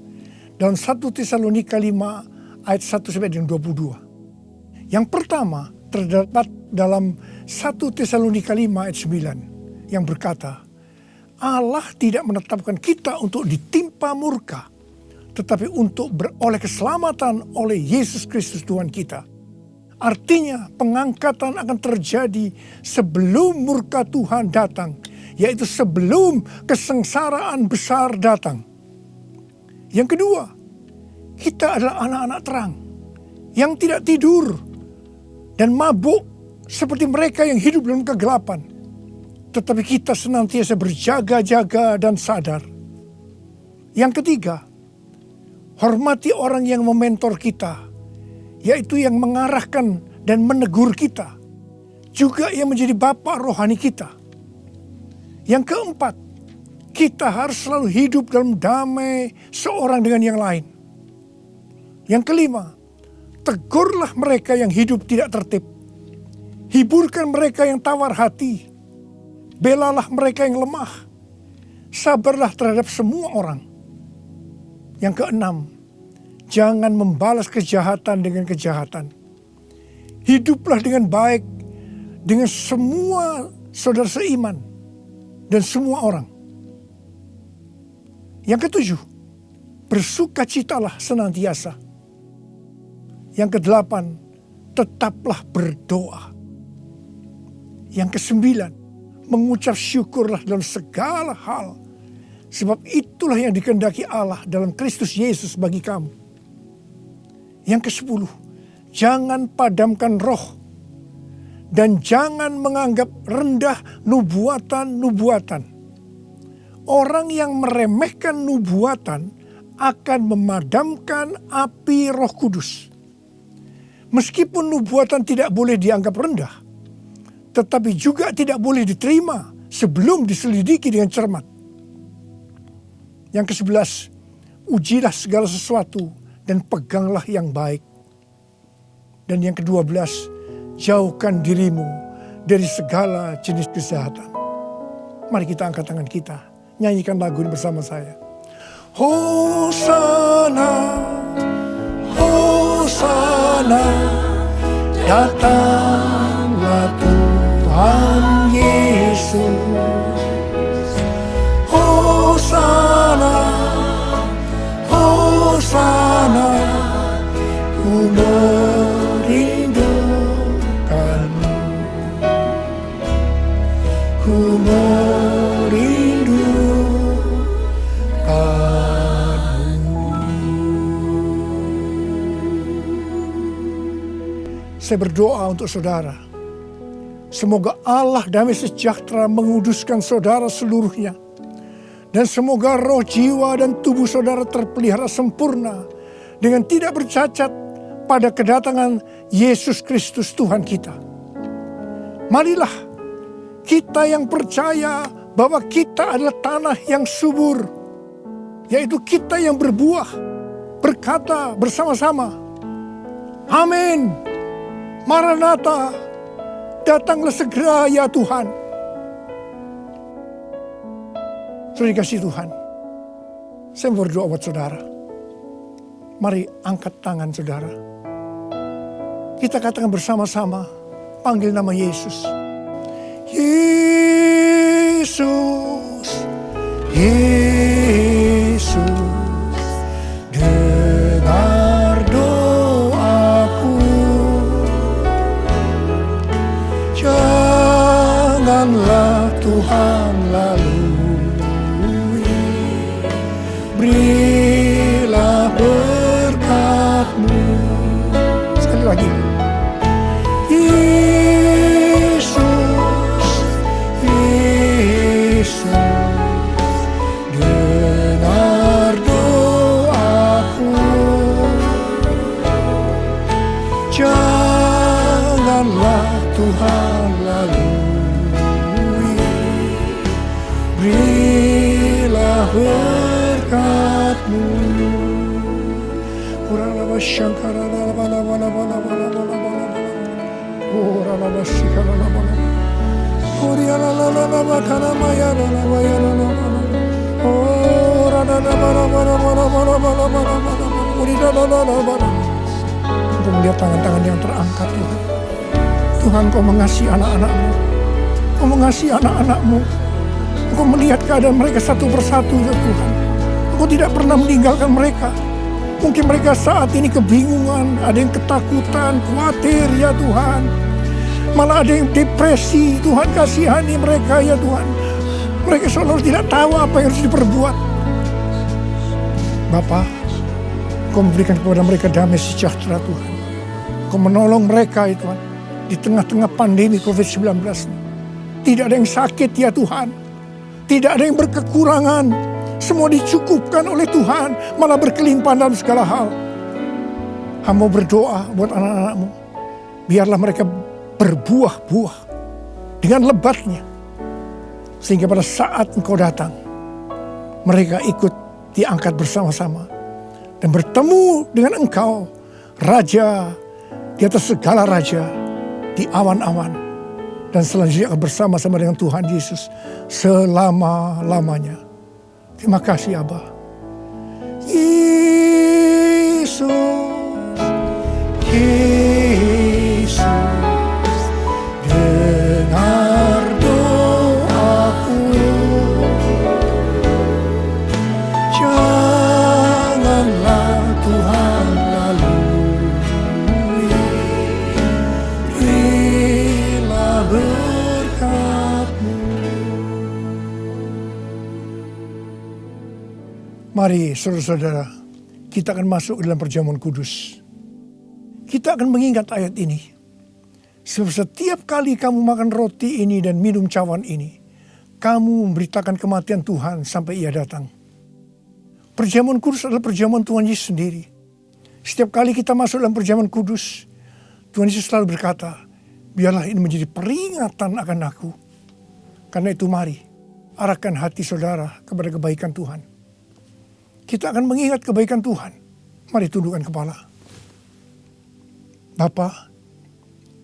Dalam 1 Tesalonika 5 ayat 1-22. Yang pertama terdapat dalam 1 Tesalonika 5 ayat 9 yang berkata, Allah tidak menetapkan kita untuk ditimpa murka, tetapi untuk beroleh keselamatan oleh Yesus Kristus Tuhan kita. Artinya pengangkatan akan terjadi sebelum murka Tuhan datang, yaitu sebelum kesengsaraan besar datang. Yang kedua, kita adalah anak-anak terang yang tidak tidur dan mabuk seperti mereka yang hidup dalam kegelapan. Tetapi kita senantiasa berjaga-jaga dan sadar. Yang ketiga, hormati orang yang mementor kita, yaitu yang mengarahkan dan menegur kita, juga yang menjadi bapa rohani kita. Yang keempat, kita harus selalu hidup dalam damai seorang dengan yang lain. Yang kelima, tegurlah mereka yang hidup tidak tertib. Hiburkan mereka yang tawar hati. Belalah mereka yang lemah. Sabarlah terhadap semua orang. Yang keenam, jangan membalas kejahatan dengan kejahatan. Hiduplah dengan baik dengan semua saudara seiman dan semua orang. Yang ketujuh, bersukacitalah senantiasa. Yang kedelapan, tetaplah berdoa. Yang kesembilan, mengucap syukurlah dalam segala hal, sebab itulah yang dikehendaki Allah dalam Kristus Yesus bagi kamu. Yang kesepuluh, jangan padamkan roh dan jangan menganggap rendah nubuatan-nubuatan. Orang yang meremehkan nubuatan akan memadamkan api Roh Kudus. Meskipun nubuatan tidak boleh dianggap rendah, tetapi juga tidak boleh diterima sebelum diselidiki dengan cermat. Yang ke-11, ujilah segala sesuatu dan peganglah yang baik. Dan yang ke-12, jauhkan dirimu dari segala jenis kejahatan. Mari kita angkat tangan kita, nyanyikan lagu ini bersama saya. Hosana, Hosana, datanglah Tuhan Yesus. Hosana, Hosana, ku merindukanmu, ku Saya berdoa untuk saudara. Semoga Allah damai sejahtera menguduskan saudara seluruhnya. Dan semoga roh, jiwa, dan tubuh saudara terpelihara sempurna dengan tidak bercacat pada kedatangan Yesus Kristus Tuhan kita. Marilah kita yang percaya bahwa kita adalah tanah yang subur, yaitu kita yang berbuah, berkata bersama-sama, amin. Maranatha, datanglah segera ya Tuhan. Saudara dikasihi Tuhan, saya berdoa buat saudara. Mari angkat tangan saudara. Kita katakan bersama-sama, panggil nama Yesus. Yesus, Yesus, dengar doaku. Janganlah Tuhan lalui, berilah berkat-Mu. Sekali lagi. Yesus, Yesus, dengar doaku. Janganlah Tuhan lalui, berilah berkat-Mu. Uralaba shankara bala bala bala bala bala bala. Uralaba shikara bala. Uriala la la la bakana maya la la maya la la la. Uralaba bala bala bala bala bala bala bala. Urida la la la bala. Untuk melihat tangan-tangan yang terangkat Tuhan. Tuhan, Kau mengasihi anak-anak-Mu. Kau mengasihi anak-anak-Mu. Engkau melihat keadaan mereka satu persatu ya Tuhan. Engkau tidak pernah meninggalkan mereka. Mungkin mereka saat ini kebingungan, ada yang ketakutan, khawatir ya Tuhan. Malah ada yang depresi, Tuhan kasihani mereka ya Tuhan. Mereka seolah tidak tahu apa yang harus diperbuat. Bapa, Engkau memberikan kepada mereka damai sejahtera Tuhan. Engkau menolong mereka ya Tuhan. Di tengah-tengah pandemi COVID-19 ini. Tidak ada yang sakit ya Tuhan. Tidak ada yang berkekurangan. Semua dicukupkan oleh Tuhan. Malah berkelimpahan dalam segala hal. Hamba berdoa buat anak-anak-Mu. Biarlah mereka berbuah-buah dengan lebatnya. Sehingga pada saat Engkau datang, mereka ikut diangkat bersama-sama. Dan bertemu dengan Engkau, Raja di atas segala raja, di awan-awan. Dan selanjutnya akan bersama-sama dengan Tuhan Yesus selama-lamanya. Terima kasih Abba. Yesus, Yesus, dengar doaku. Janganlah Tuhan lalui, berilah berkat-Mu. Mari saudara-saudara, kita akan masuk dalam perjamuan kudus. Kita akan mengingat ayat ini. Sebab setiap kali kamu makan roti ini dan minum cawan ini, kamu memberitakan kematian Tuhan sampai Ia datang. Perjamuan kudus adalah perjamuan Tuhan Yesus sendiri. Setiap kali kita masuk dalam perjamuan kudus, Tuhan Yesus selalu berkata, biarlah ini menjadi peringatan akan aku. Karena itu mari, arahkan hati saudara kepada kebaikan Tuhan. Kita akan mengingat kebaikan Tuhan. Mari tundukkan kepala. Bapa,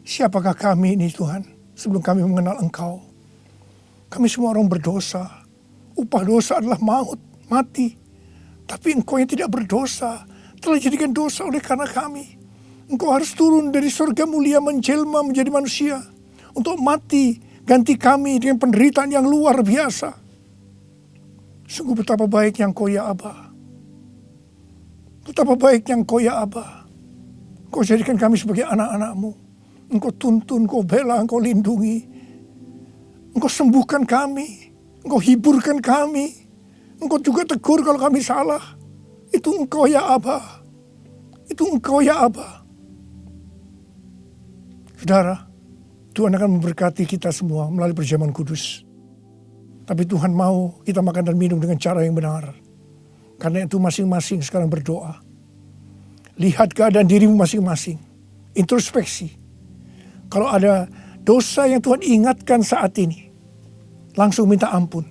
siapakah kami ini Tuhan sebelum kami mengenal Engkau? Kami semua orang berdosa. Upah dosa adalah maut, mati. Tapi Engkau yang tidak berdosa telah jadikan dosa oleh karena kami. Engkau harus turun dari surga mulia menjelma menjadi manusia untuk mati ganti kami dengan penderitaan yang luar biasa. Sungguh betapa baiknya Engkau ya Abba. Betapa baiknya Engkau ya Abba. Engkau jadikan kami sebagai anak-anak-Mu. Engkau tuntun, Engkau bela, Engkau lindungi. Engkau sembuhkan kami. Engkau hiburkan kami. Engkau juga tegur kalau kami salah. Itu Engkau ya Abba. Itu Engkau ya Abba. Saudara, Tuhan akan memberkati kita semua melalui perjamuan kudus. Tapi Tuhan mau kita makan dan minum dengan cara yang benar. Karena itu masing-masing sekarang berdoa. Lihat keadaan dirimu masing-masing. Introspeksi. Kalau ada dosa yang Tuhan ingatkan saat ini, langsung minta ampun.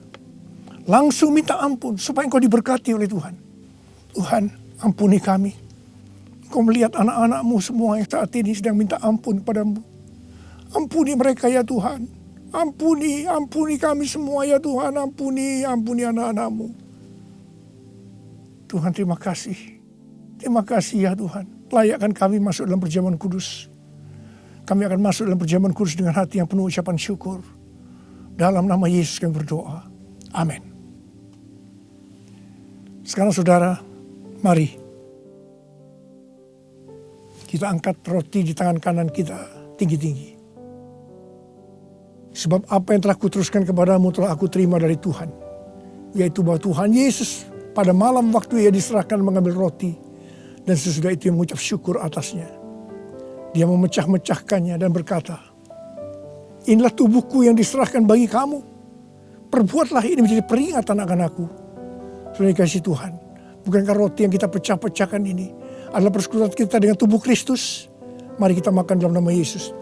Langsung minta ampun supaya engkau diberkati oleh Tuhan. Tuhan, ampuni kami. Engkau melihat anak-anak-Mu semua yang saat ini sedang minta ampun kepadamu. Ampuni mereka ya Tuhan. Ampuni kami semua ya Tuhan. Ampuni anak-anak-Mu. Tuhan terima kasih. Terima kasih ya Tuhan. Layakkan kami masuk dalam perjamuan kudus. Kami akan masuk dalam perjamuan kudus dengan hati yang penuh ucapan syukur. Dalam nama Yesus kami berdoa. Amin. Sekarang saudara, mari. Kita angkat roti di tangan kanan kita tinggi-tinggi. Sebab apa yang telah kuteruskan kepadamu telah aku terima dari Tuhan. Yaitu bahwa Tuhan Yesus pada malam waktu Ia diserahkan mengambil roti. Dan sesudah itu Ia mengucap syukur atasnya. Dia memecah-mecahkannya dan berkata, inilah tubuhku yang diserahkan bagi kamu. Perbuatlah ini menjadi peringatan akan aku. Saudara kasih Tuhan, bukankah roti yang kita pecah-pecahkan ini adalah persekutuan kita dengan tubuh Kristus? Mari kita makan dalam nama Yesus.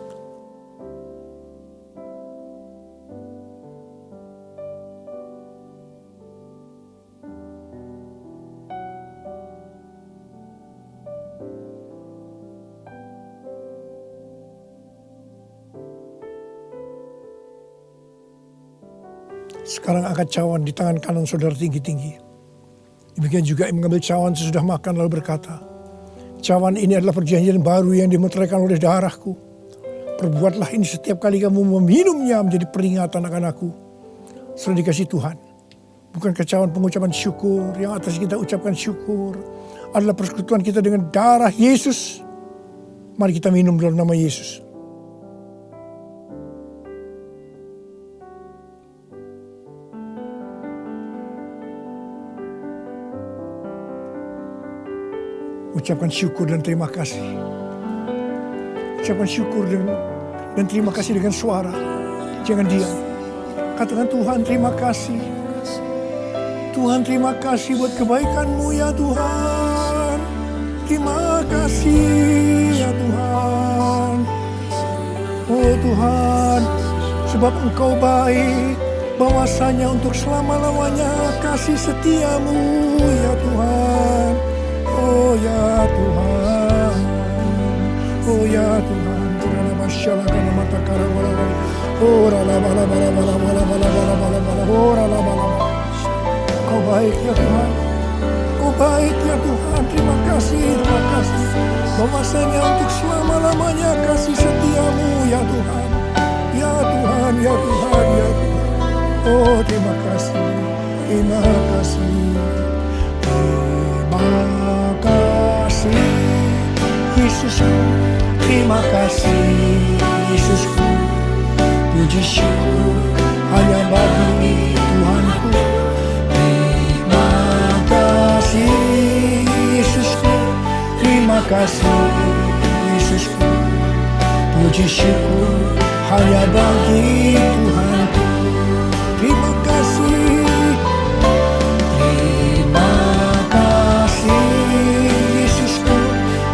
Sekarang angkat cawan di tangan kanan saudara tinggi-tinggi. Demikian juga yang mengambil cawan sesudah makan lalu berkata, cawan ini adalah perjanjian baru yang dimeteraikan oleh darahku. Perbuatlah ini setiap kali kamu meminumnya menjadi peringatan akan aku. sudah dikasih Tuhan. Bukan kecauan pengucapan syukur, yang atas kita ucapkan syukur adalah persekutuan kita dengan darah Yesus. Mari kita minum dalam nama Yesus. Ucapkan syukur dan terima kasih. Ucapkan syukur dan terima kasih dengan suara. Jangan diam. Katakan, Tuhan terima kasih. Tuhan terima kasih buat kebaikan-Mu ya Tuhan. Terima kasih ya Tuhan. Oh Tuhan, sebab Engkau baik, bahwasanya untuk selama-lamanya kasih setia-Mu ya Tuhan. Oh ya Tuhan, oh ya Tuhan, Tuhan masyarakat mata karang wala, oh rala bala bala bala bala bala bala bala bala, oh rala bala. Kau baik ya Tuhan, Kau baik ya Tuhan, terima kasih, bahwasanya untuk selama-lamanya kasih setia-Mu ya Tuhan, ya Tuhan, ya Tuhan, ya Tuhan. Oh terima kasih, terima kasih. Terima kasih Yesusku, terima kasih Yesusku. Puji syukur hanya bagi Tuhanku. Terima kasih Yesusku, terima kasih Yesusku. Puji syukur hanya bagi Tuhanku. Terima kasih.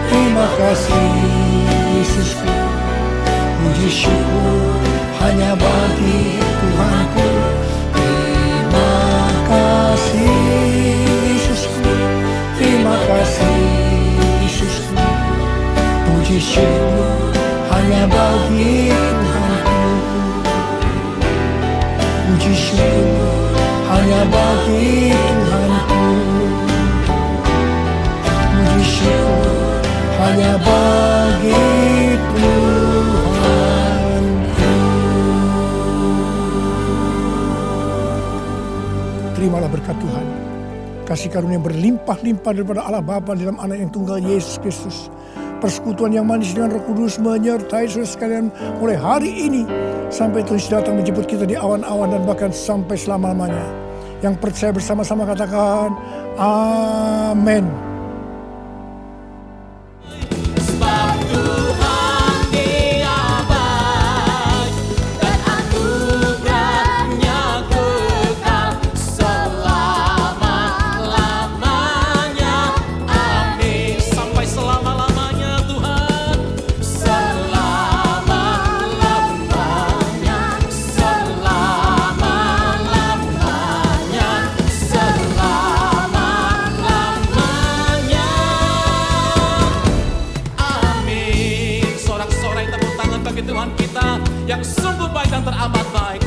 Terima kasih Yesusku, puji syukur hanya bagi Tuhanku. Terima kasih Yesusku, terima kasih Yesusku, puji syukur hanya bagi Tuhanku. Puji syukur hanya bagi Tuhanku. Puji syukur hanya bagi Tuhan. Terimalah berkat Tuhan, kasih karunia berlimpah-limpah daripada Allah Bapa dalam Anak yang tunggal Yesus Kristus. Persekutuan yang manis dengan Roh Kudus menyertai saudara sekalian mulai hari ini sampai Tuhan datang menjemput kita di awan-awan dan bahkan sampai selama-lamanya. Yang percaya bersama-sama katakan amin. Tuhan kita yang sungguh baik dan teramat baik.